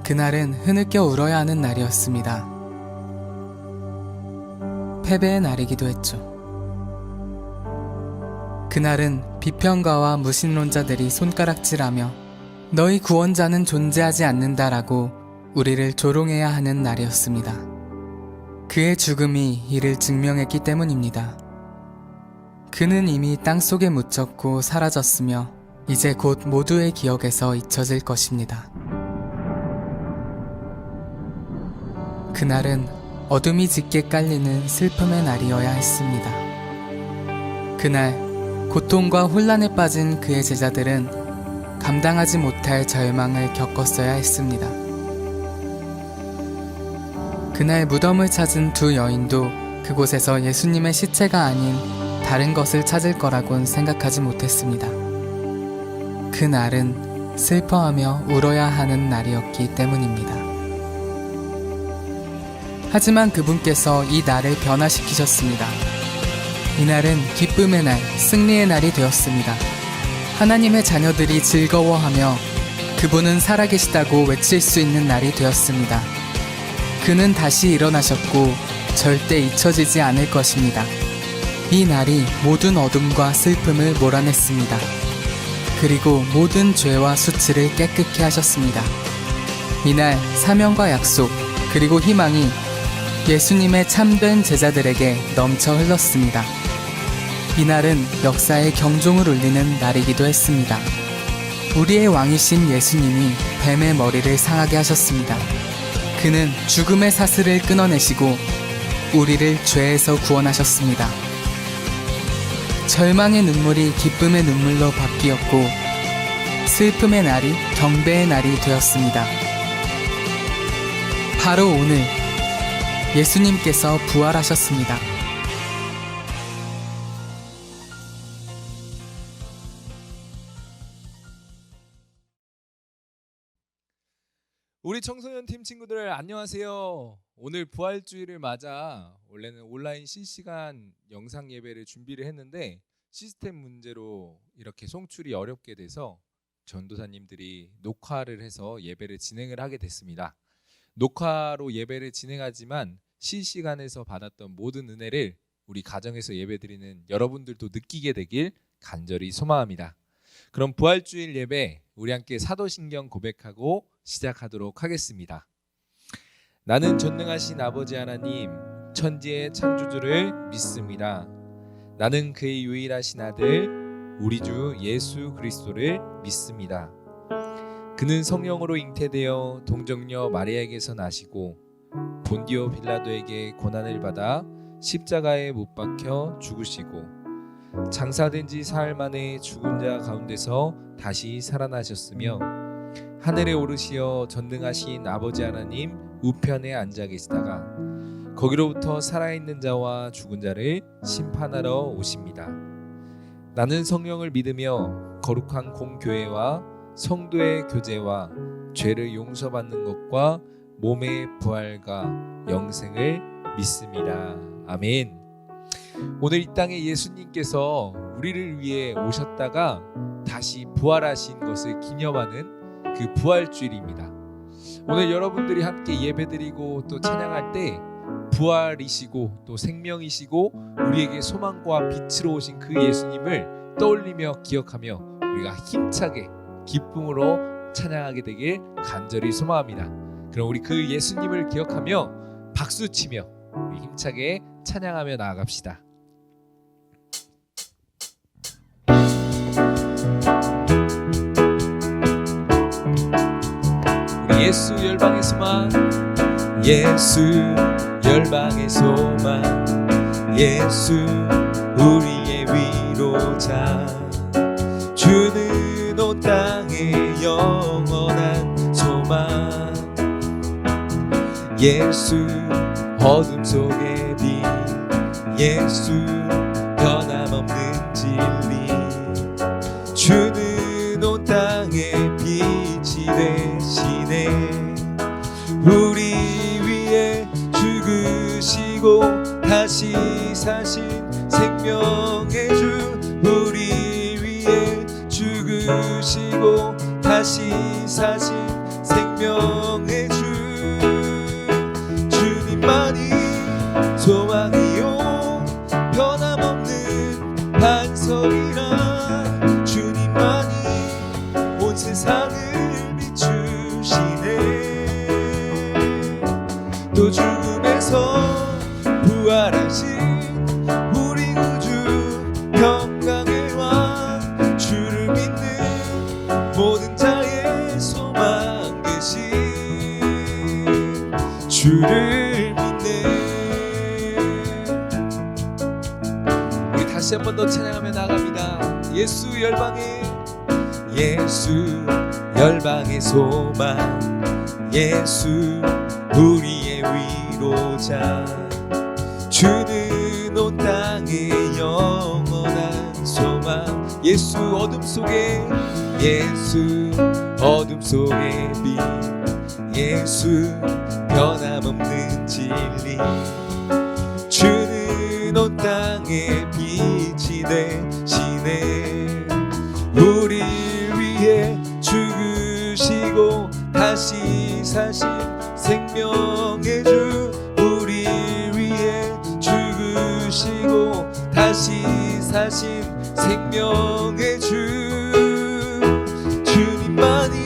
그날은 흐느껴 울어야 하는 날이었습니다. 패배의 날이기도 했죠. 그날은 비평가와 무신론자들이 손가락질하며 너희 구원자는 존재하지 않는다라고 우리를 조롱해야 하는 날이었습니다. 그의 죽음이 이를 증명했기 때문입니다. 그는 이미 땅속에 묻혔고 사라졌으며 이제 곧 모두의 기억에서 잊혀질 것입니다. 그날은 어둠이 짙게 깔리는 슬픔의 날이어야 했습니다. 그날 고통과 혼란에 빠진 그의 제자들은 감당하지 못할 절망을 겪었어야 했습니다. 그날 무덤을 찾은 두 여인도 그곳에서 예수님의 시체가 아닌 다른 것을 찾을 거라곤 생각하지 못했습니다. 그날은 슬퍼하며 울어야 하는 날이었기 때문입니다. 하지만 그분께서 이 날을 변화시키셨습니다. 이날은 기쁨의 날, 승리의 날이 되었습니다. 하나님의 자녀들이 즐거워하며 그분은 살아계시다고 외칠 수 있는 날이 되었습니다. 그는 다시 일어나셨고 절대 잊혀지지 않을 것입니다. 이 날이 모든 어둠과 슬픔을 몰아냈습니다. 그리고 모든 죄와 수치를 깨끗게 하셨습니다. 이날 사명과 약속 그리고 희망이 예수님의 참된 제자들에게 넘쳐 흘렀습니다. 이날은 역사의 경종을 울리는 날이기도 했습니다. 우리의 왕이신 예수님이 뱀의 머리를 상하게 하셨습니다. 그는 죽음의 사슬을 끊어내시고 우리를 죄에서 구원하셨습니다. 절망의 눈물이 기쁨의 눈물로 바뀌었고 슬픔의 날이 경배의 날이 되었습니다. 바로 오늘 예수님께서 부활하셨습니다. 우리 청소년 팀 친구들 안녕하세요. 오늘 부활주일을 맞아 원래는 온라인 실시간 영상 예배를 준비를 했는데 시스템 문제로 이렇게 송출이 어렵게 돼서 전도사님들이 녹화를 해서 예배를 진행을 하게 됐습니다. 녹화로 예배를 진행하지만 실시간에서 받았던 모든 은혜를 우리 가정에서 예배드리는 여러분들도 느끼게 되길 간절히 소망합니다. 그럼 부활주일 예배 우리 함께 사도신경 고백하고 시작하도록 하겠습니다. 나는 전능하신 아버지 하나님 천지의 창조주를 믿습니다. 나는 그의 유일하신 아들 우리 주 예수 그리스도를 믿습니다. 그는 성령으로 잉태되어 동정녀 마리아에게서 나시고 본디오 빌라도에게 고난을 받아 십자가에 못 박혀 죽으시고 장사된 지 사흘 만에 죽은 자 가운데서 다시 살아나셨으며 하늘에 오르시어 전능하신 아버지 하나님 우편에 앉아 계시다가 거기로부터 살아있는 자와 죽은 자를 심판하러 오십니다. 나는 성령을 믿으며 거룩한 공교회와 성도의 교제와 죄를 용서받는 것과 몸의 부활과 영생을 믿습니다. 아멘. 오늘 이 땅에 예수님께서 우리를 위해 오셨다가 다시 부활하신 것을 기념하는 그 부활주일입니다. 오늘 여러분들이 함께 예배드리고 또 찬양할 때 부활이시고 또 생명이시고 우리에게 소망과 빛으로 오신 그 예수님을 떠올리며 기억하며 우리가 힘차게 기쁨으로 찬양하게 되길 간절히 소망합니다. 그럼 우리 그 예수님을 기억하며 박수치며 우리 힘차게 찬양하며 나아갑시다. 우리 예수 열방의 소망 예수 열방의 소망 예수 우리의 위로자 주는 온 땅의 영원한 소망 예수 어둠 속의 빛 예수 변함없는 진리 주는 온 땅의 빛이 되시네 우리 위에 죽으시고 다시 사신 생명의 주 우리 위에 죽으시고 다시 사신 생명의 생명의 주 주님만이 소망이요 변함없는 반석이라 주님만이 온 세상을 비추시네 또 죽음에서 부활하신 우리 구주 평강의 왕 주를 믿는 모든 자의 소망 되신 주를 믿네. 우리 다시 한 번 더 찬양하며 나갑니다. 예수 열방의 소망 예수 우리의 위로자 주는 온 땅의 영원한 소망 예수 어둠 속에 빛 예수 변함없는 진리 주는 온 땅의 빛이 되시네 우리 위해 죽으시고 다시 사신 생명의 주 우리 위해 죽으시고 다시 사신 생명의 주 주님만이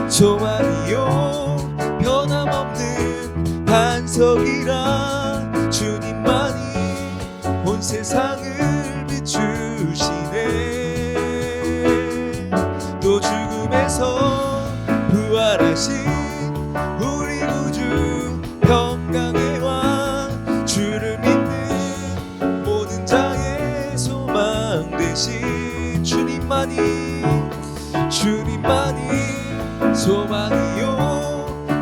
소망이요 변함없는 반석이라 주님만이 온 세상을 비추시네 또 죽음에서 부활하신 우리 구주 평강의 왕 주를 믿는 모든 자의 소망 되신 주님만이 소망이요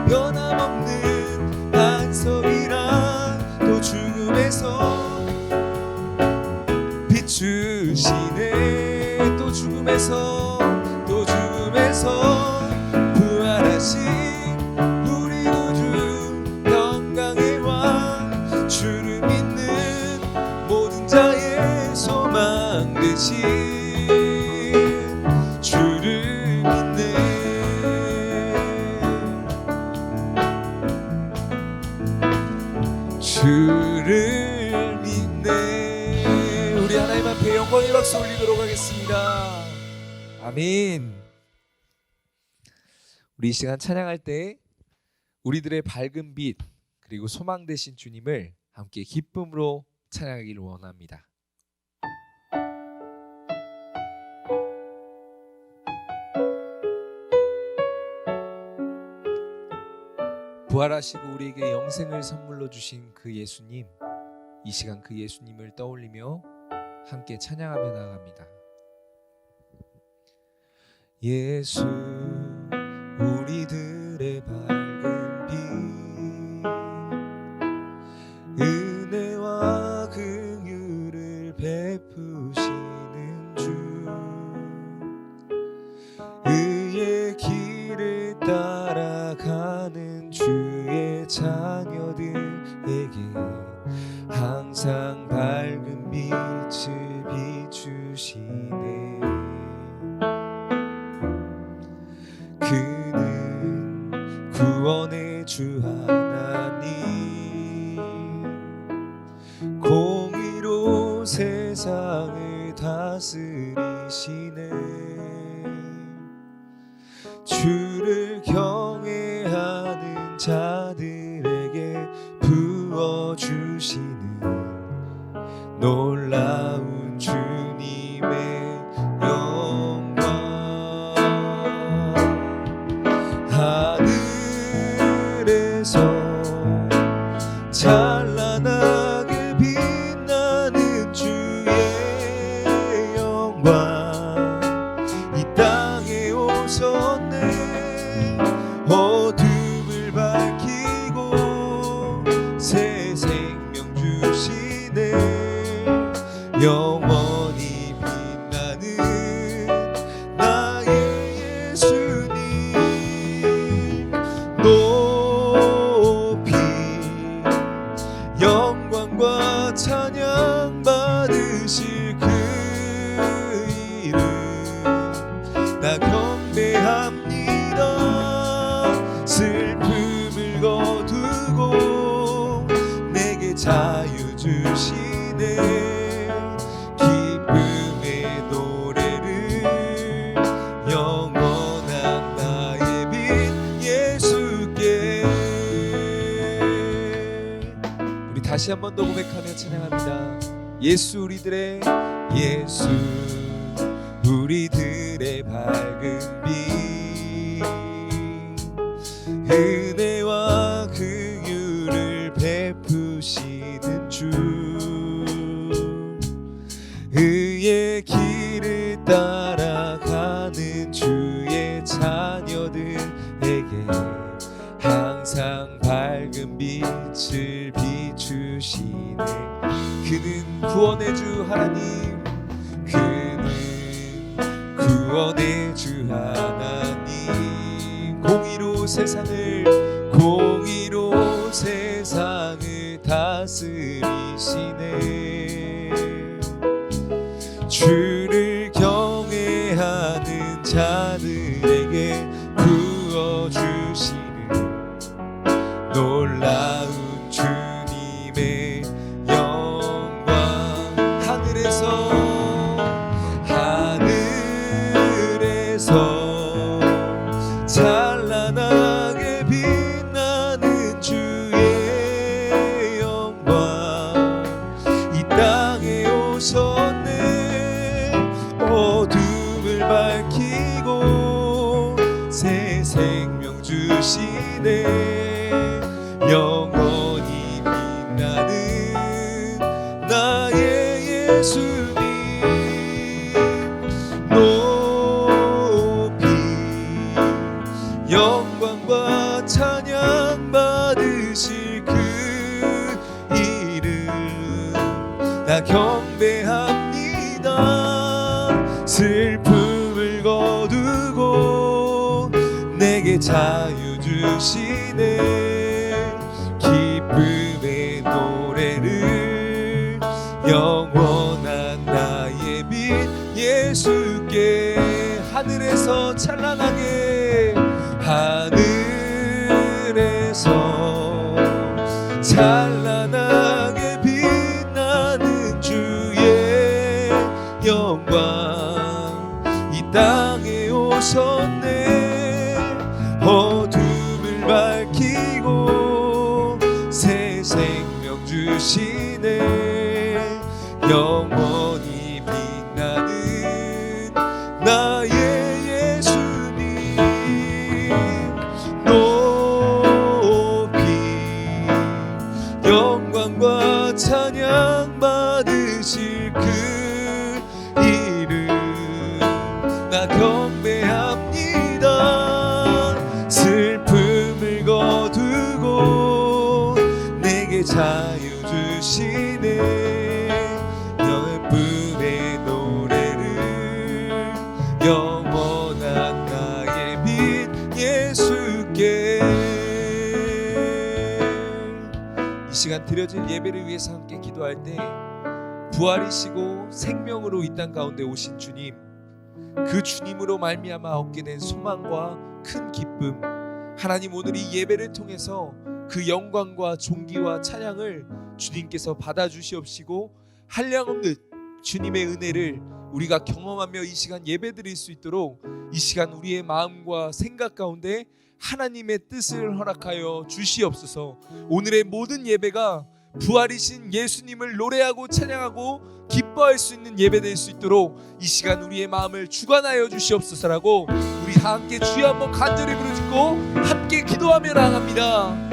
변함없는 반석이라 또 죽음에서 비추시네 또 죽음에서 부활하신 우리 구주 평강의 왕 주를 믿는 모든 자의 소망 되신 주를 믿네 주를 믿네 우리 하나님 앞에 영광의 박수 올리도록 하겠습니다. 아멘. 우리 이 시간 찬양할 때 우리들의 밝은 빛 그리고 소망 되신 주님을 함께 기쁨으로 찬양하기를 원합니다. 부활하시고 우리에게 영생을 선물로 주신 그 예수님 이 시간 그 예수님을 떠올리며 함께 찬양하며 나아갑니다. 예수 우리들의 밝은 빛 은혜와 긍휼을 베푸시는 주 의의 길을 따라가는 주의 자녀들에게 항상 밝은 빛을 비추시네 그는 구원의 주 하나님 공의로 세상을 다스리시네 주를 경외하는 자들에게 부어주시는 놀라운 주님의 영광 하늘에서 찬란하게 빛나는 주의 영광 이 땅에 오셨네 어둠을 밝히고 새 생명 주시네 영원히 빛나는 나의 예수님 높이 영광과 찬양 받으실 그 이름 나 경배합니다 다시 한 번 더 고백하며 찬양합니다. 예수 우리들의 예수 우리들의 밝은 빛 은혜와 긍휼을 베푸시는 주 의의 길을 따라가는 주의 자녀들에게 항상 밝은 빛을 비추시네. 그는 구원의 주 하나님, 그는 구원의 주 하나님, 공의로 세상을 다스리시네. 주를 경외하는 자들에게 부어주시는 놀라운 주님의 영광. 하늘에서 찬란하게 빛나는 주의 영광 이 땅에 오셨네. 어둠을 밝히고 새 생명 주시네. 영원히 빛나는 나의 예수님 높이 영광과 찬양 받으실 그 이름 나 경배합니다. 슬픔을 거두고 내게 자유 주시네. 기쁨의 노래를 영원한 나의 빛 예수께 하늘에서 찬란하게 찬란하게 빛나는 주의 영광 이 땅에 오셨네. 어둠을 밝히고 새 생명 주시네. 영원히 빛나는 나의 예수님 높이 영광과 찬양 받으실 그 이름 나 경배합니다. 슬픔을 거두고 내게 자유 주시네. 기쁨의 노래를 영원한 나의 빛 예수께. 이 시간 드려질 예배를 위해서 함께 기도할 때 부활이시고 생명으로 이 땅 가운데 오신 주님, 그 주님으로 말미암아 얻게 된 소망과 큰 기쁨, 하나님 오늘 이 예배를 통해서 그 영광과 존귀와 찬양을 주님께서 받아주시옵시고 한량없는 주님의 은혜를 우리가 경험하며 이 시간 예배드릴 수 있도록 이 시간 우리의 마음과 생각 가운데 하나님의 뜻을 허락하여 주시옵소서. 오늘의 모든 예배가 부활이신 예수님을 노래하고 찬양하고 기뻐할 수 있는 예배 될 수 있도록 이 시간 우리의 마음을 주관하여 주시옵소서라고 우리 다 함께 주여 한번 간절히 부르짖고 함께 기도하며 나아갑니다.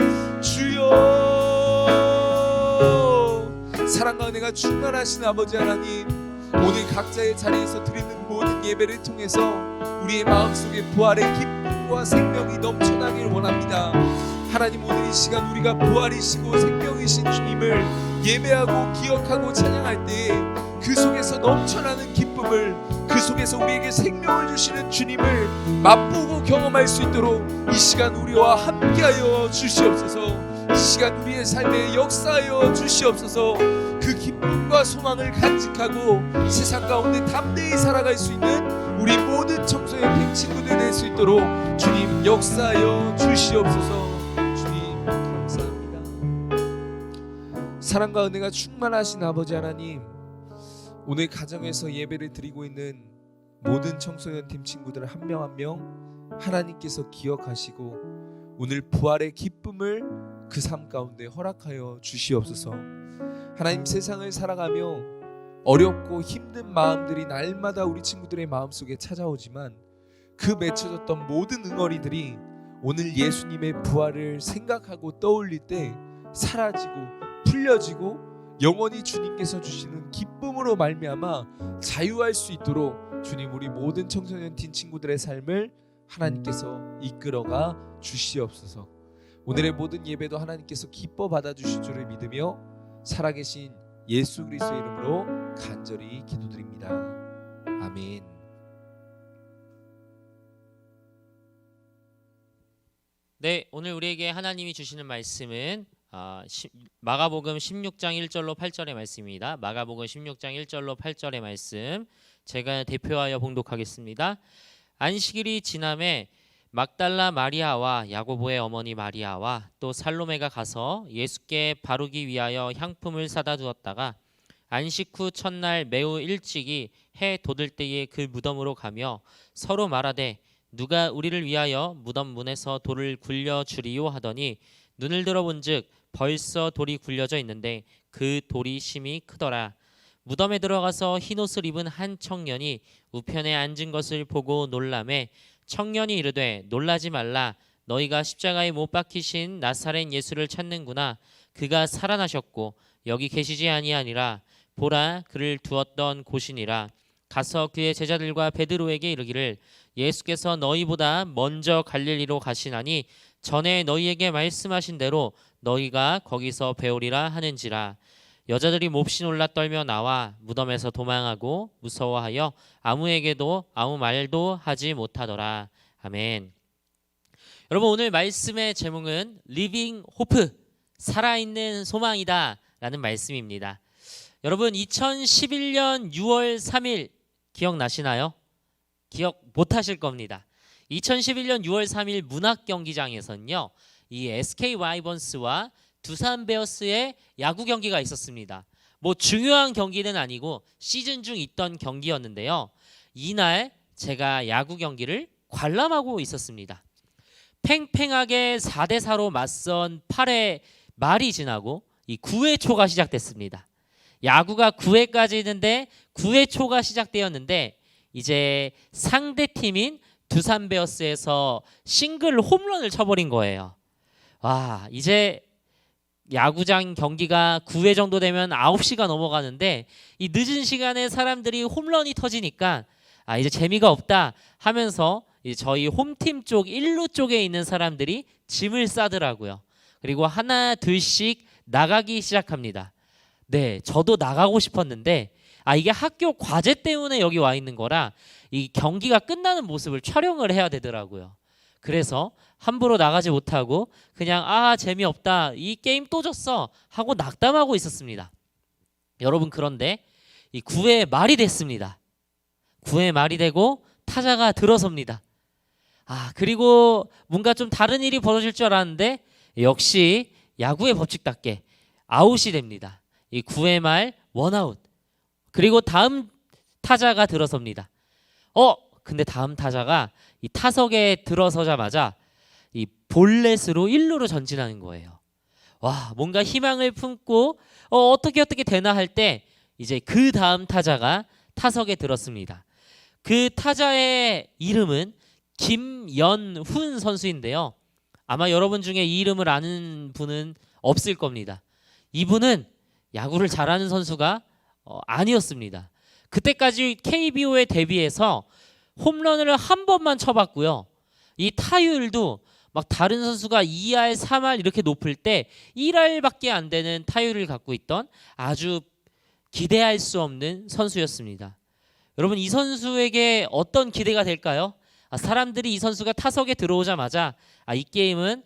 주여, 사랑과 은혜가 충만하신 아버지 하나님, 오늘 각자의 자리에서 드리는 모든 예배를 통해서 우리의 마음속에 부활의 기쁨과 생명이 넘쳐나길 원합니다. 하나님 오늘 이 시간 우리가 부활이시고 생명이신 주님을 예배하고 기억하고 찬양할 때 그 속에서 넘쳐나는 기쁨을, 그 속에서 우리에게 생명을 주시는 주님을 맛보고 경험할 수 있도록 이 시간 우리와 함께하여 주시옵소서. 이 시간 우리의 삶에 역사하여 주시옵소서. 그 기쁨과 소망을 간직하고 세상 가운데 담대히 살아갈 수 있는 우리 모든 청소년 친구들 될 수 있도록 주님 역사하여 주시옵소서. 주님 감사합니다. 사랑과 은혜가 충만하신 아버지 하나님, 오늘 가정에서 예배를 드리고 있는 모든 청소년 팀 친구들 한 명 한 명 하나님께서 기억하시고 오늘 부활의 기쁨을 그 삶 가운데 허락하여 주시옵소서. 하나님, 세상을 살아가며 어렵고 힘든 마음들이 날마다 우리 친구들의 마음속에 찾아오지만 그 맺혀졌던 모든 응어리들이 오늘 예수님의 부활을 생각하고 떠올릴 때 사라지고 풀려지고 영원히 주님께서 주시는 기쁨으로 말미암아 자유할 수 있도록 주님, 우리 모든 청소년 teen 친구들의 삶을 하나님께서 이끌어가 주시옵소서. 오늘의 모든 예배도 하나님께서 기뻐 받아주실 줄을 믿으며 살아계신 예수 그리스도의 이름으로 간절히 기도드립니다. 아멘. 네, 오늘 우리에게 하나님이 주시는 말씀은 마가복음 16장 1절로 8절의 말씀입니다. 마가복음 16장 1절로 8절의 말씀 제가 대표하여 봉독하겠습니다. 안식일이 지남에 막달라 마리아와 야고보의 어머니 마리아와 또 살로메가 가서 예수께 바르기 위하여 향품을 사다 두었다가 안식 후 첫날 매우 일찍이 해 돋을 때에 그 무덤으로 가며 서로 말하되 누가 우리를 위하여 무덤 문에서 돌을 굴려 주리요 하더니 눈을 들어본즉 벌써 돌이 굴려져 있는데 그 돌이 심히 크더라. 무덤에 들어가서 흰옷을 입은 한 청년이 우편에 앉은 것을 보고 놀라매 청년이 이르되 놀라지 말라. 너희가 십자가에 못 박히신 나사렛 예수를 찾는구나. 그가 살아나셨고 여기 계시지 아니하니라. 보라, 그를 두었던 곳이니라. 가서 그의 제자들과 베드로에게 이르기를 예수께서 너희보다 먼저 갈릴리로 가시나니 전에 너희에게 말씀하신 대로 너희가 거기서 배우리라 하는지라. 여자들이 몹시 놀라 떨며 나와 무덤에서 도망하고 무서워하여 아무에게도 아무 말도 하지 못하더라. 아멘. 여러분, 오늘 말씀의 제목은 Living Hope, 살아있는 소망이다 라는 말씀입니다. 여러분, 2011년 6월 3일 기억나시나요? 기억 못하실 겁니다. 2011년 6월 3일 문학경기장에서는요, 이 SK 와이번스와 두산 베어스의 야구 경기가 있었습니다. 뭐 중요한 경기는 아니고 시즌 중 있던 경기였는데요. 이날 제가 야구 경기를 관람하고 있었습니다. 팽팽하게 4대4로 맞선 8회 말이 지나고 이 9회 초가 시작됐습니다. 야구가 9회까지 있는데 9회 초가 시작되었는데 이제 상대 팀인 두산 베어스에서 싱글 홈런을 쳐버린 거예요. 와, 이제 야구장 경기가 9회 정도 되면 9시가 넘어가는데 이 늦은 시간에 사람들이 홈런이 터지니까 이제 재미가 없다 하면서 이제 저희 홈팀 쪽 1루 쪽에 있는 사람들이 짐을 싸더라고요. 그리고 하나 둘씩 나가기 시작합니다. 네, 저도 나가고 싶었는데 이게 학교 과제 때문에 여기 와 있는 거라 이 경기가 끝나는 모습을 촬영을 해야 되더라고요. 그래서 함부로 나가지 못하고 그냥 재미없다, 이 게임 또 졌어 하고 낙담하고 있었습니다. 여러분, 그런데 이 9회 말이 됐습니다. 9회 말이 되고 타자가 들어섭니다. 그리고 뭔가 좀 다른 일이 벌어질 줄 알았는데 역시 야구의 법칙답게 아웃이 됩니다. 이 9회 말 원아웃. 그리고 다음 타자가 들어섭니다. 근데 다음 타자가 이 타석에 들어서자마자 이 볼넷으로 1루로 전진하는 거예요. 와, 뭔가 희망을 품고 어떻게 되나 할 때 이제 그 다음 타자가 타석에 들었습니다. 그 타자의 이름은 김연훈 선수인데요. 아마 여러분 중에 이 이름을 아는 분은 없을 겁니다. 이분은 야구를 잘하는 선수가 아니었습니다. 그때까지 KBO에 데뷔해서 홈런을 한 번만 쳐봤고요. 이 타율도 막 다른 선수가 2할, 3할 이렇게 높을 때 1할밖에 안 되는 타율을 갖고 있던 아주 기대할 수 없는 선수였습니다. 여러분, 이 선수에게 어떤 기대가 될까요? 사람들이 이 선수가 타석에 들어오자마자 이 게임은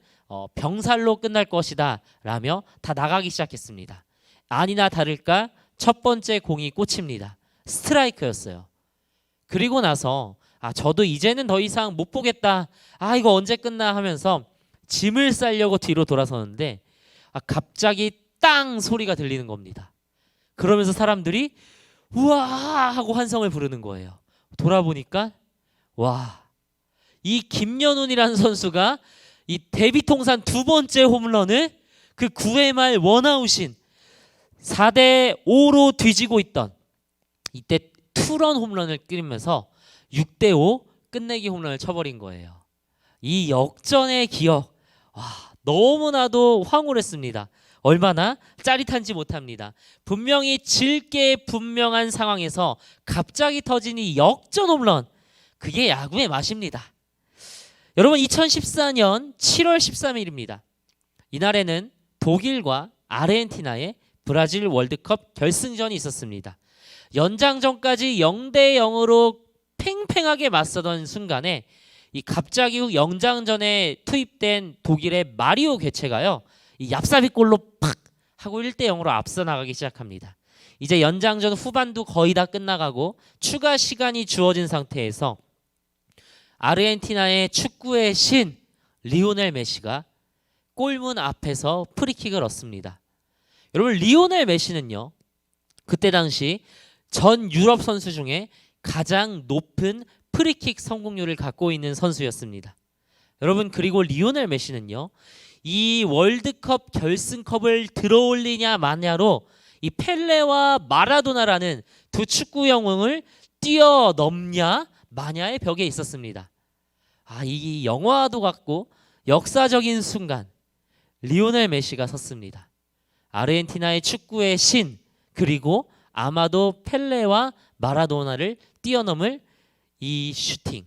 병살로 끝날 것이다 라며 다 나가기 시작했습니다. 아니나 다를까 첫 번째 공이 꽂힙니다. 스트라이크였어요. 그리고 나서 저도 이제는 더 이상 못 보겠다, 이거 언제 끝나 하면서 짐을 싸려고 뒤로 돌아서는데 갑자기 땅 소리가 들리는 겁니다. 그러면서 사람들이 우와 하고 환성을 부르는 거예요. 돌아보니까 이 김연훈이라는 선수가 이 데뷔 통산 2번째 홈런을 그 9회 말 원아웃인 4대 5로 뒤지고 있던 이때 투런 홈런을 끌면서 6대 5 끝내기 홈런을 쳐버린 거예요. 이 역전의 기억, 와, 너무나도 황홀했습니다. 얼마나 짜릿한지 못합니다. 분명히 질 게 분명한 상황에서 갑자기 터진 이 역전 홈런, 그게 야구의 맛입니다. 여러분, 2014년 7월 13일입니다. 이날에는 독일과 아르헨티나의 브라질 월드컵 결승전이 있었습니다. 연장전까지 0대 0으로 팽팽하게 맞서던 순간에 이 갑자기 후 연장전에 투입된 독일의 마리오 괴체가요, 이 얍삽이 골로 팍 하고 1대 0으로 앞서 나가기 시작합니다. 이제 연장전 후반도 거의 다 끝나가고 추가 시간이 주어진 상태에서 아르헨티나의 축구의 신 리오넬 메시가 골문 앞에서 프리킥을 얻습니다. 여러분, 리오넬 메시는요, 그때 당시 전 유럽 선수 중에 가장 높은 프리킥 성공률을 갖고 있는 선수였습니다. 여러분, 그리고 리오넬 메시는요, 이 월드컵 결승컵을 들어올리냐 마냐로 이 펠레와 마라도나라는 두 축구 영웅을 뛰어넘냐 마냐의 벽에 있었습니다. 이 영화도 같고 역사적인 순간, 리오넬 메시가 섰습니다. 아르헨티나의 축구의 신, 그리고 아마도 펠레와 마라도나를 뛰어넘을 이 슈팅,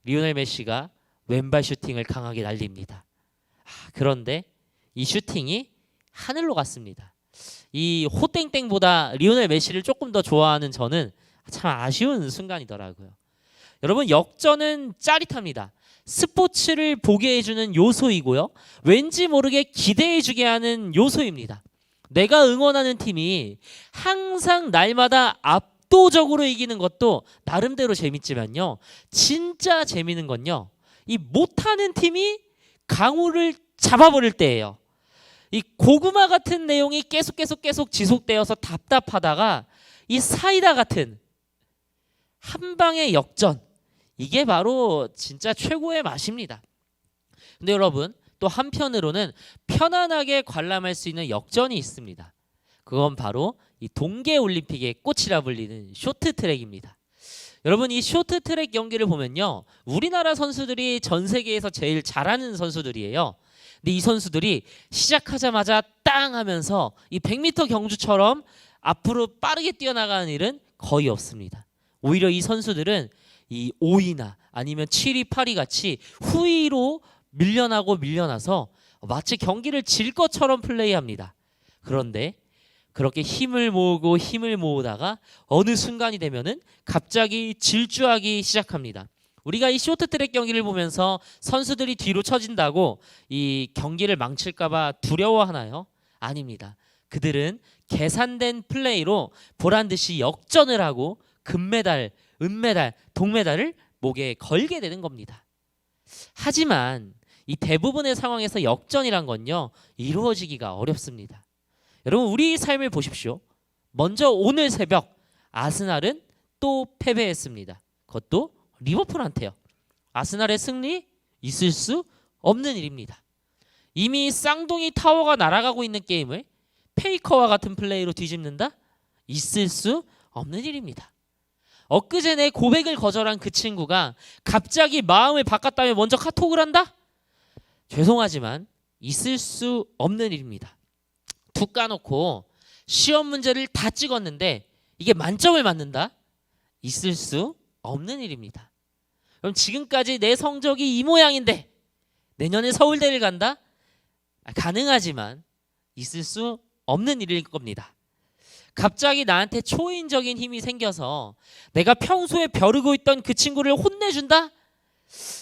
리오넬 메시가 왼발 슈팅을 강하게 날립니다. 그런데 이 슈팅이 하늘로 갔습니다. 이 호땡땡보다 리오넬 메시를 조금 더 좋아하는 저는 참 아쉬운 순간이더라고요. 여러분, 역전은 짜릿합니다. 스포츠를 보게 해주는 요소이고요, 왠지 모르게 기대해주게 하는 요소입니다. 내가 응원하는 팀이 항상 날마다 압도적으로 이기는 것도 나름대로 재밌지만요, 진짜 재미있는 건요, 이 못하는 팀이 강호를 잡아버릴 때예요. 이 고구마 같은 내용이 계속 지속되어서 답답하다가 이 사이다 같은 한 방의 역전, 이게 바로 진짜 최고의 맛입니다. 근데 여러분, 또 한편으로는 편안하게 관람할 수 있는 역전이 있습니다. 그건 바로 이 동계올림픽의 꽃이라 불리는 쇼트트랙입니다. 여러분, 이 쇼트트랙 경기를 보면요, 우리나라 선수들이 전 세계에서 제일 잘하는 선수들이에요. 근데 이 선수들이 시작하자마자 땅 하면서 이 100m 경주처럼 앞으로 빠르게 뛰어나가는 일은 거의 없습니다. 오히려 이 선수들은 이 5위나 아니면 7위, 8위 같이 후위로 밀려나서 마치 경기를 질 것처럼 플레이합니다. 그런데 그렇게 힘을 모으다가 어느 순간이 되면은 갑자기 질주하기 시작합니다. 우리가 이 쇼트트랙 경기를 보면서 선수들이 뒤로 처진다고 이 경기를 망칠까봐 두려워하나요? 아닙니다. 그들은 계산된 플레이로 보란듯이 역전을 하고 금메달, 은메달, 동메달을 목에 걸게 되는 겁니다. 하지만 이 대부분의 상황에서 역전이란 건요, 이루어지기가 어렵습니다. 여러분, 우리 삶을 보십시오. 먼저 오늘 새벽 아스날은 또 패배했습니다. 그것도 리버풀한테요. 아스날의 승리 있을 수 없는 일입니다. 이미 쌍둥이 타워가 날아가고 있는 게임을 페이커와 같은 플레이로 뒤집는다? 있을 수 없는 일입니다. 엊그제 내 고백을 거절한 그 친구가 갑자기 마음을 바꿨다며 먼저 카톡을 한다? 죄송하지만 있을 수 없는 일입니다. 툭 까놓고 시험 문제를 다 찍었는데 이게 만점을 맞는다? 있을 수 없는 일입니다. 그럼 지금까지 내 성적이 이 모양인데 내년에 서울대를 간다? 가능하지만 있을 수 없는 일일 겁니다. 갑자기 나한테 초인적인 힘이 생겨서 내가 평소에 벼르고 있던 그 친구를 혼내준다?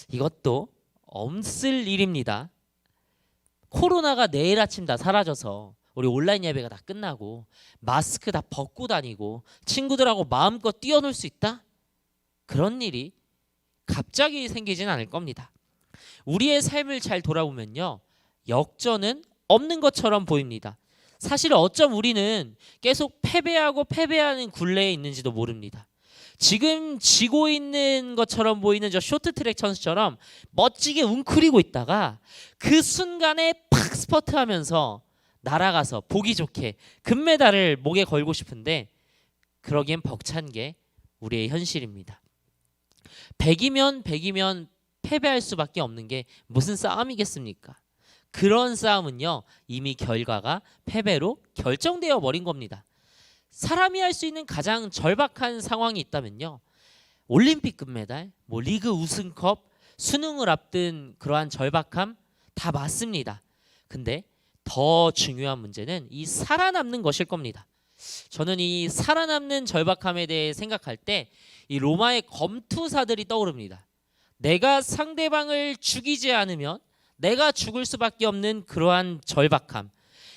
이것도 없을 일입니다. 코로나가 내일 아침 다 사라져서 우리 온라인 예배가 다 끝나고 마스크 다 벗고 다니고 친구들하고 마음껏 뛰어놀 수 있다? 그런 일이 갑자기 생기진 않을 겁니다. 우리의 삶을 잘 돌아보면요, 역전은 없는 것처럼 보입니다. 사실 어쩜 우리는 계속 패배하는 굴레에 있는지도 모릅니다. 지금 지고 있는 것처럼 보이는 저 쇼트트랙 선수처럼 멋지게 웅크리고 있다가 그 순간에 팍 스퍼트하면서 날아가서 보기 좋게 금메달을 목에 걸고 싶은데 그러기엔 벅찬 게 우리의 현실입니다. 100이면 패배할 수밖에 없는 게 무슨 싸움이겠습니까? 그런 싸움은요 이미 결과가 패배로 결정되어 버린 겁니다. 사람이 할 수 있는 가장 절박한 상황이 있다면요 올림픽 금메달, 리그 우승컵, 수능을 앞둔 그러한 절박함 다 맞습니다. 근데 더 중요한 문제는 이 살아남는 것일 겁니다. 저는 이 살아남는 절박함에 대해 생각할 때 이 로마의 검투사들이 떠오릅니다. 내가 상대방을 죽이지 않으면 내가 죽을 수밖에 없는 그러한 절박함.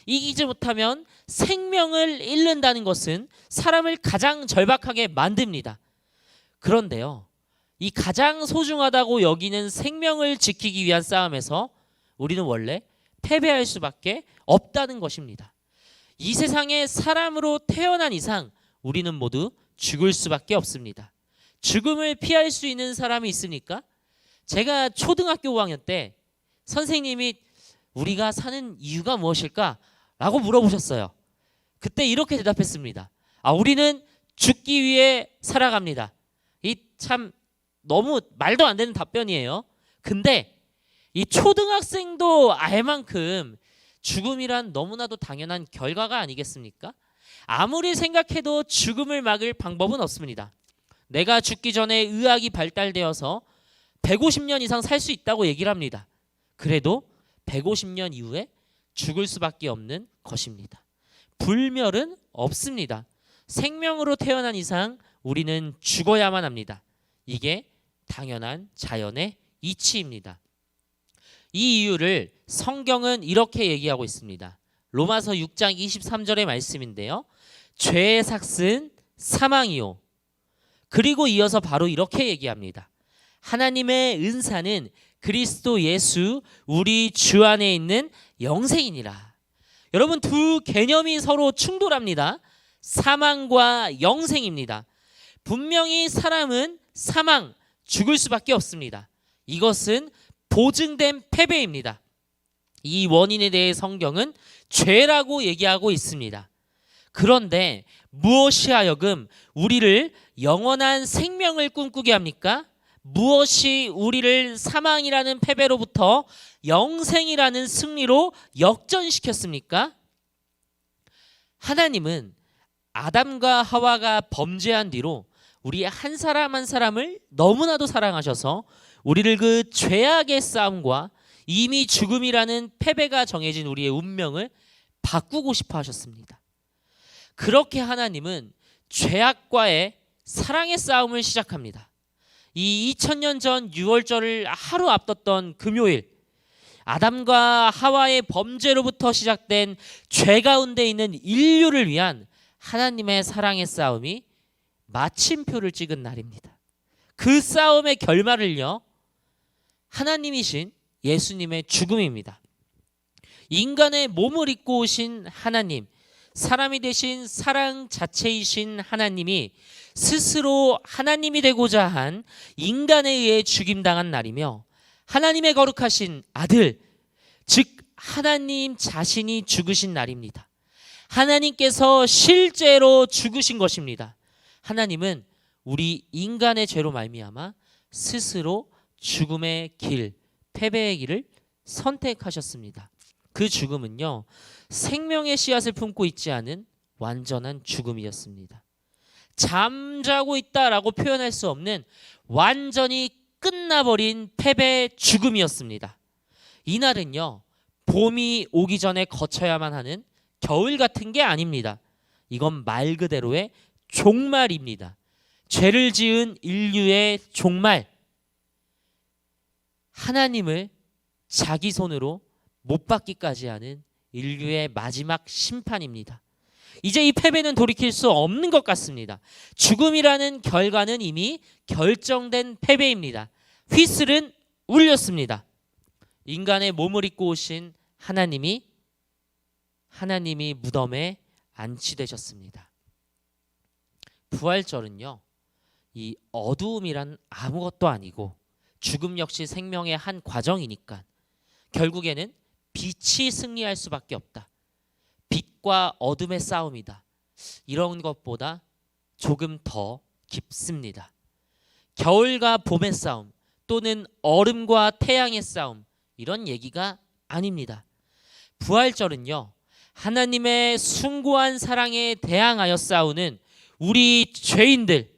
이기지 못하면 생명을 잃는다는 것은 사람을 가장 절박하게 만듭니다. 그런데요, 이 가장 소중하다고 여기는 생명을 지키기 위한 싸움에서 우리는 원래 패배할 수밖에 없다는 것입니다. 이 세상에 사람으로 태어난 이상 우리는 모두 죽을 수밖에 없습니다. 죽음을 피할 수 있는 사람이 있습니까? 제가 초등학교 5학년 때 선생님이 우리가 사는 이유가 무엇일까? 라고 물어보셨어요. 그때 이렇게 대답했습니다. 우리는 죽기 위해 살아갑니다. 이 참 너무 말도 안 되는 답변이에요. 근데 이 초등학생도 알 만큼 죽음이란 너무나도 당연한 결과가 아니겠습니까? 아무리 생각해도 죽음을 막을 방법은 없습니다. 내가 죽기 전에 의학이 발달되어서 150년 이상 살 수 있다고 얘기를 합니다. 그래도 150년 이후에 죽을 수밖에 없는 것입니다. 불멸은 없습니다. 생명으로 태어난 이상 우리는 죽어야만 합니다. 이게 당연한 자연의 이치입니다. 이 이유를 성경은 이렇게 얘기하고 있습니다. 로마서 6장 23절의 말씀인데요. 죄의 삭은 사망이요. 그리고 이어서 바로 이렇게 얘기합니다. 하나님의 은사는 그리스도 예수 우리 주 안에 있는 영생이니라. 여러분 두 개념이 서로 충돌합니다. 사망과 영생입니다. 분명히 사람은 사망, 죽을 수밖에 없습니다. 이것은 보증된 패배입니다. 이 원인에 대해 성경은 죄라고 얘기하고 있습니다. 그런데 무엇이 하여금 우리를 영원한 생명을 꿈꾸게 합니까? 무엇이 우리를 사망이라는 패배로부터 영생이라는 승리로 역전시켰습니까? 하나님은 아담과 하와가 범죄한 뒤로 우리 한 사람 한 사람을 너무나도 사랑하셔서 우리를 그 죄악의 싸움과 이미 죽음이라는 패배가 정해진 우리의 운명을 바꾸고 싶어 하셨습니다. 그렇게 하나님은 죄악과의 사랑의 싸움을 시작합니다. 이 2000년 전 6월절을 하루 앞뒀던 금요일, 아담과 하와의 범죄로부터 시작된 죄 가운데 있는 인류를 위한 하나님의 사랑의 싸움이 마침표를 찍은 날입니다. 그 싸움의 결말을요, 하나님이신 예수님의 죽음입니다. 인간의 몸을 입고 오신 하나님, 사람이 되신 사랑 자체이신 하나님이 스스로 하나님이 되고자 한 인간에 의해 죽임당한 날이며, 하나님의 거룩하신 아들, 즉 하나님 자신이 죽으신 날입니다. 하나님께서 실제로 죽으신 것입니다. 하나님은 우리 인간의 죄로 말미암아 스스로 죽음의 길, 패배의 길을 선택하셨습니다. 그 죽음은요, 생명의 씨앗을 품고 있지 않은 완전한 죽음이었습니다. 잠자고 있다라고 표현할 수 없는 완전히 끝나버린 패배의 죽음이었습니다. 이날은요, 봄이 오기 전에 거쳐야만 하는 겨울 같은 게 아닙니다. 이건 말 그대로의 종말입니다. 죄를 지은 인류의 종말. 하나님을 자기 손으로 못 받기까지 하는 인류의 마지막 심판입니다. 이제 이 패배는 돌이킬 수 없는 것 같습니다. 죽음이라는 결과는 이미 결정된 패배입니다. 휘슬은 울렸습니다. 인간의 몸을 입고 오신 하나님이 무덤에 안치되셨습니다. 부활절은요, 이 어두움이란 아무것도 아니고 죽음 역시 생명의 한 과정이니까 결국에는 빛이 승리할 수밖에 없다. 빛과 어둠의 싸움이다. 이런 것보다 조금 더 깊습니다. 겨울과 봄의 싸움 또는 얼음과 태양의 싸움, 이런 얘기가 아닙니다. 부활절은요, 하나님의 숭고한 사랑에 대항하여 싸우는 우리 죄인들,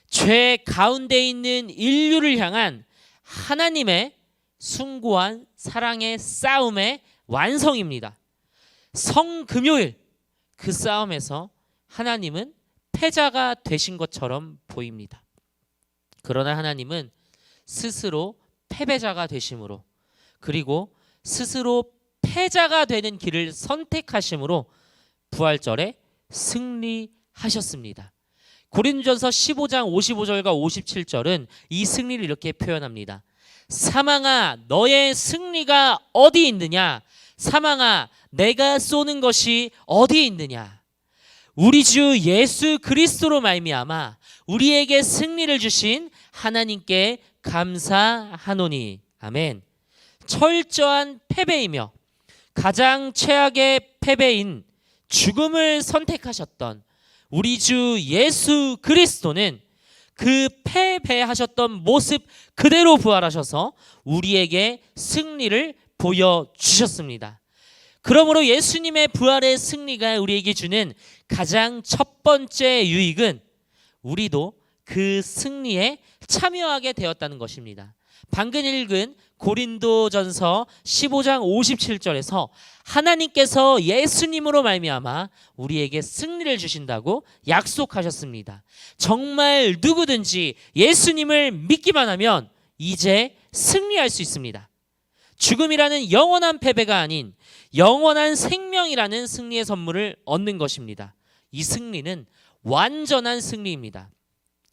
죄 가운데 있는 인류를 향한 하나님의 숭고한 사랑의 싸움의 완성입니다. 성금요일, 그 싸움에서 하나님은 패자가 되신 것처럼 보입니다. 그러나 하나님은 스스로 패배자가 되심으로, 그리고 스스로 패자가 되는 길을 선택하심으로 부활절에 승리하셨습니다. 고린도전서 15장 55절과 57절은 이 승리를 이렇게 표현합니다. 사망아, 너의 승리가 어디 있느냐? 사망아, 내가 쏘는 것이 어디 있느냐? 우리 주 예수 그리스도로 말미암아 우리에게 승리를 주신 하나님께 감사하노니. 아멘. 철저한 패배이며 가장 최악의 패배인 죽음을 선택하셨던 우리 주 예수 그리스도는 그 패배하셨던 모습 그대로 부활하셔서 우리에게 승리를 보여주셨습니다. 그러므로 예수님의 부활의 승리가 우리에게 주는 가장 첫 번째 유익은 우리도 그 승리에 참여하게 되었다는 것입니다. 방금 읽은 고린도전서 15장 57절에서 하나님께서 예수님으로 말미암아 우리에게 승리를 주신다고 약속하셨습니다. 정말 누구든지 예수님을 믿기만 하면 이제 승리할 수 있습니다. 죽음이라는 영원한 패배가 아닌 영원한 생명이라는 승리의 선물을 얻는 것입니다. 이 승리는 완전한 승리입니다.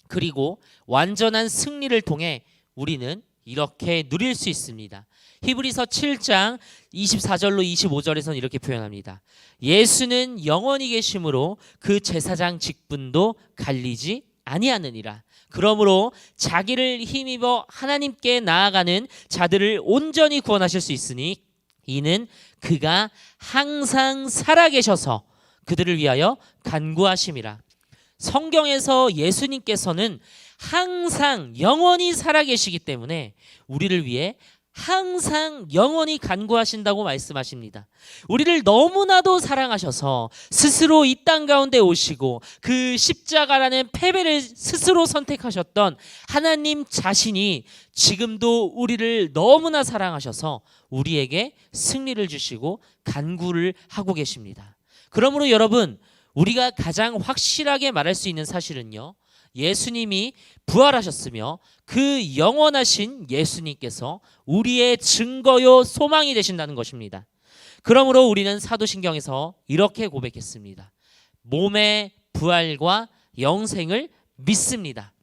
그리고 완전한 승리를 통해 우리는 이렇게 누릴 수 있습니다. 히브리서 7장 24절로 25절에서는 이렇게 표현합니다. 예수는 영원히 계심으로 그 제사장 직분도 갈리지 아니하느니라. 그러므로 자기를 힘입어 하나님께 나아가는 자들을 온전히 구원하실 수 있으니 이는 그가 항상 살아계셔서 그들을 위하여 간구하심이라. 성경에서 예수님께서는 항상 영원히 살아계시기 때문에 우리를 위해 항상 영원히 간구하신다고 말씀하십니다. 우리를 너무나도 사랑하셔서 스스로 이 땅 가운데 오시고 그 십자가라는 패배를 스스로 선택하셨던 하나님 자신이 지금도 우리를 너무나 사랑하셔서 우리에게 승리를 주시고 간구를 하고 계십니다. 그러므로 여러분, 우리가 가장 확실하게 말할 수 있는 사실은요, 예수님이 부활하셨으며 그 영원하신 예수님께서 우리의 증거요 소망이 되신다는 것입니다. 그러므로 우리는 사도신경에서 이렇게 고백했습니다. 몸의 부활과 영생을 믿습니다.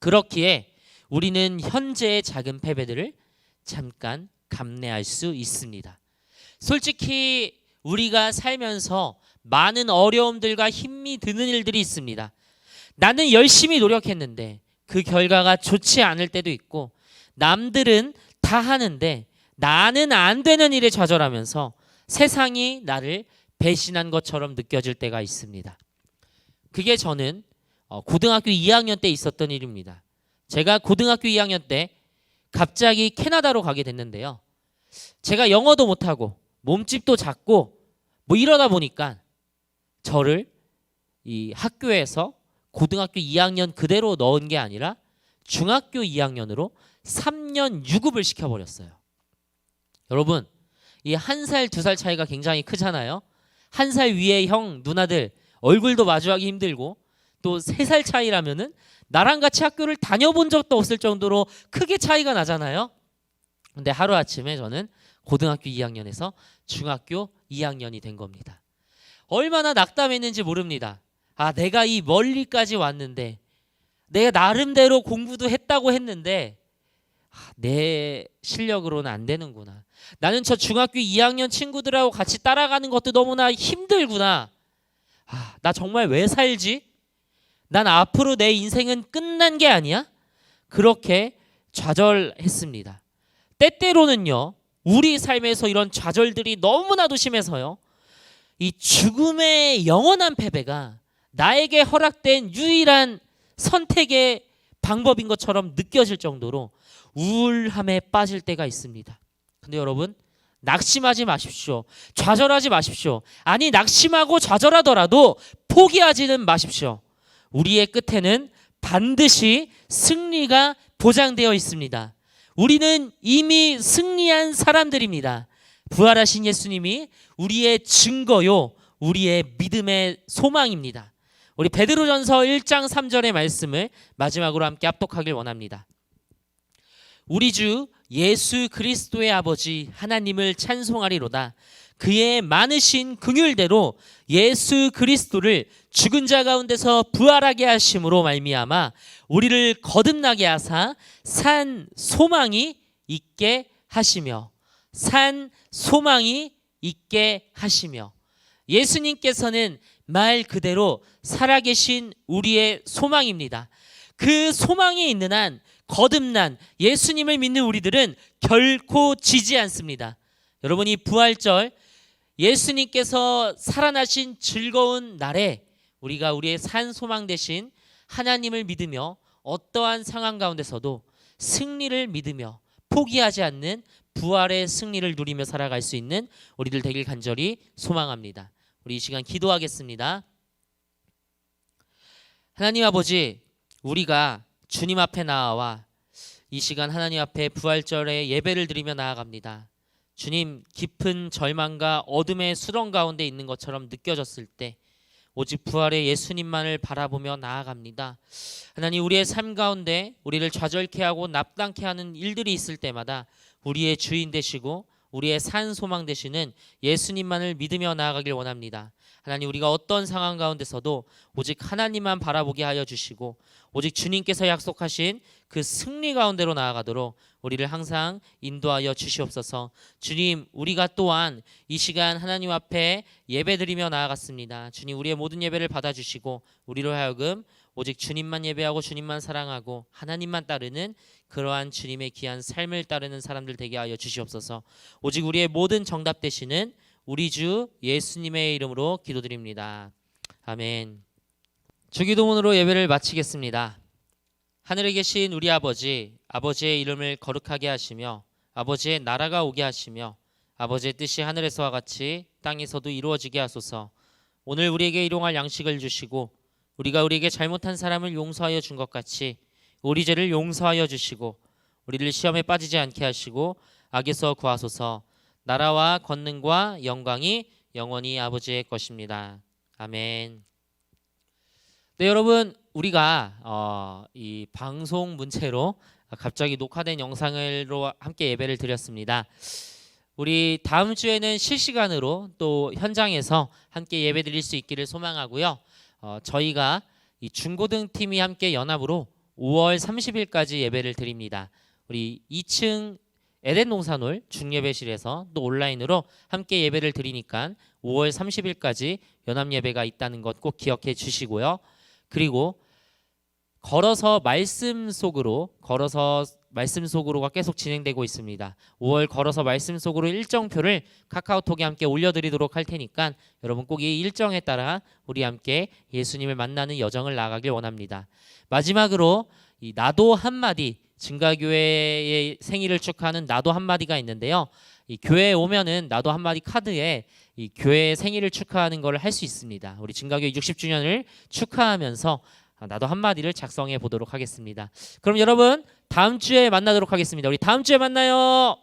그렇기에 우리는 현재의 작은 패배들을 잠깐 감내할 수 있습니다. 솔직히 우리가 살면서 많은 어려움들과 힘이 드는 일들이 있습니다. 나는 열심히 노력했는데 그 결과가 좋지 않을 때도 있고, 남들은 다 하는데 나는 안 되는 일에 좌절하면서 세상이 나를 배신한 것처럼 느껴질 때가 있습니다. 그게 저는 고등학교 2학년 때 있었던 일입니다. 제가 고등학교 2학년 때 갑자기 캐나다로 가게 됐는데요. 제가 영어도 못하고 몸집도 작고 뭐 이러다 보니까 저를 이 학교에서 고등학교 2학년 그대로 넣은 게 아니라 중학교 2학년으로 3년 유급을 시켜버렸어요. 여러분, 이 1살, 2살 차이가 굉장히 크잖아요. 1살 위에 형, 누나들 얼굴도 마주하기 힘들고, 또 3살 차이라면은 나랑 같이 학교를 다녀본 적도 없을 정도로 크게 차이가 나잖아요. 근데 하루아침에 저는 고등학교 2학년에서 중학교 2학년이 된 겁니다. 얼마나 낙담했는지 모릅니다. 아, 내가 이 멀리까지 왔는데, 내가 나름대로 공부도 했다고 했는데 내 실력으로는 안 되는구나. 나는 저 중학교 2학년 친구들하고 같이 따라가는 것도 너무나 힘들구나. 아, 나 정말 왜 살지? 난 앞으로 내 인생은 끝난 게 아니야? 그렇게 좌절했습니다. 때때로는요, 우리 삶에서 이런 좌절들이 너무나도 심해서요, 이 죽음의 영원한 패배가 나에게 허락된 유일한 선택의 방법인 것처럼 느껴질 정도로 우울함에 빠질 때가 있습니다. 근데 여러분, 낙심하지 마십시오. 좌절하지 마십시오. 아니, 낙심하고 좌절하더라도 포기하지는 마십시오. 우리의 끝에는 반드시 승리가 보장되어 있습니다. 우리는 이미 승리한 사람들입니다. 부활하신 예수님이 우리의 증거요, 우리의 믿음의 소망입니다. 우리 베드로전서 1장 3절의 말씀을 마지막으로 함께 합독하길 원합니다. 우리 주 예수 그리스도의 아버지 하나님을 찬송하리로다. 그의 많으신 긍휼대로 예수 그리스도를 죽은 자 가운데서 부활하게 하심으로 말미암아 우리를 거듭나게 하사 산 소망이 있게 하시며, 산 소망이 있게 하시며, 예수님께서는 말 그대로 살아계신 우리의 소망입니다. 그 소망이 있는 한 거듭난 예수님을 믿는 우리들은 결코 지지 않습니다. 여러분, 이 부활절 예수님께서 살아나신 즐거운 날에 우리가 우리의 산 소망 되신 하나님을 믿으며 어떠한 상황 가운데서도 승리를 믿으며 포기하지 않는 부활의 승리를 누리며 살아갈 수 있는 우리들 되길 간절히 소망합니다. 우리 이 시간 기도하겠습니다. 하나님 아버지, 우리가 주님 앞에 나와 이 시간 하나님 앞에 부활절에 예배를 드리며 나아갑니다. 주님, 깊은 절망과 어둠의 수렁 가운데 있는 것처럼 느껴졌을 때 오직 부활의 예수님만을 바라보며 나아갑니다. 하나님, 우리의 삶 가운데 우리를 좌절케 하고 납당케 하는 일들이 있을 때마다 우리의 주인 되시고 우리의 산 소망 되시는 예수님만을 믿으며 나아가길 원합니다. 하나님, 우리가 어떤 상황 가운데서도 오직 하나님만 바라보게 하여 주시고 오직 주님께서 약속하신 그 승리 가운데로 나아가도록 우리를 항상 인도하여 주시옵소서. 주님, 우리가 또한 이 시간 하나님 앞에 예배드리며 나아갔습니다. 주님, 우리의 모든 예배를 받아주시고 우리로 하여금 오직 주님만 예배하고 주님만 사랑하고 하나님만 따르는 그러한 주님의 귀한 삶을 따르는 사람들 되게 하여 주시옵소서. 오직 우리의 모든 정답 되시는 우리 주 예수님의 이름으로 기도드립니다. 아멘. 주기도문으로 예배를 마치겠습니다. 하늘에 계신 우리 아버지, 아버지의 이름을 거룩하게 하시며 아버지의 나라가 오게 하시며 아버지의 뜻이 하늘에서와 같이 땅에서도 이루어지게 하소서. 오늘 우리에게 일용할 양식을 주시고 우리가 우리에게 잘못한 사람을 용서하여 준 것 같이 우리 죄를 용서하여 주시고 우리를 시험에 빠지지 않게 하시고 악에서 구하소서. 나라와 권능과 영광이 영원히 아버지의 것입니다. 아멘. 네, 여러분, 우리가 이 방송 문체로 갑자기 녹화된 영상으로 함께 예배를 드렸습니다. 우리 다음 주에는 실시간으로 또 현장에서 함께 예배 드릴 수 있기를 소망하고요. 저희가 이 중고등 팀이 함께 연합으로 5월 30일까지 예배를 드립니다. 우리 2층 에덴 농산홀 중예배실에서 또 온라인으로 함께 예배를 드리니까 5월 30일까지 연합 예배가 있다는 것 꼭 기억해 주시고요. 그리고 걸어서 말씀 속으로가 계속 진행되고 있습니다. 5월 걸어서 말씀 속으로 일정표를 카카오톡에 함께 올려드리도록 할 테니까 여러분 꼭 이 일정에 따라 우리 함께 예수님을 만나는 여정을 나아가길 원합니다. 마지막으로 이 나도 한마디, 증가교회의 생일을 축하하는 나도 한마디가 있는데요. 이 교회에 오면은 나도 한마디 카드에 이 교회의 생일을 축하하는 걸 할 수 있습니다. 우리 증가교회 60주년을 축하하면서 나도 한마디를 작성해 보도록 하겠습니다. 그럼 여러분, 다음 주에 만나도록 하겠습니다. 우리 다음 주에 만나요.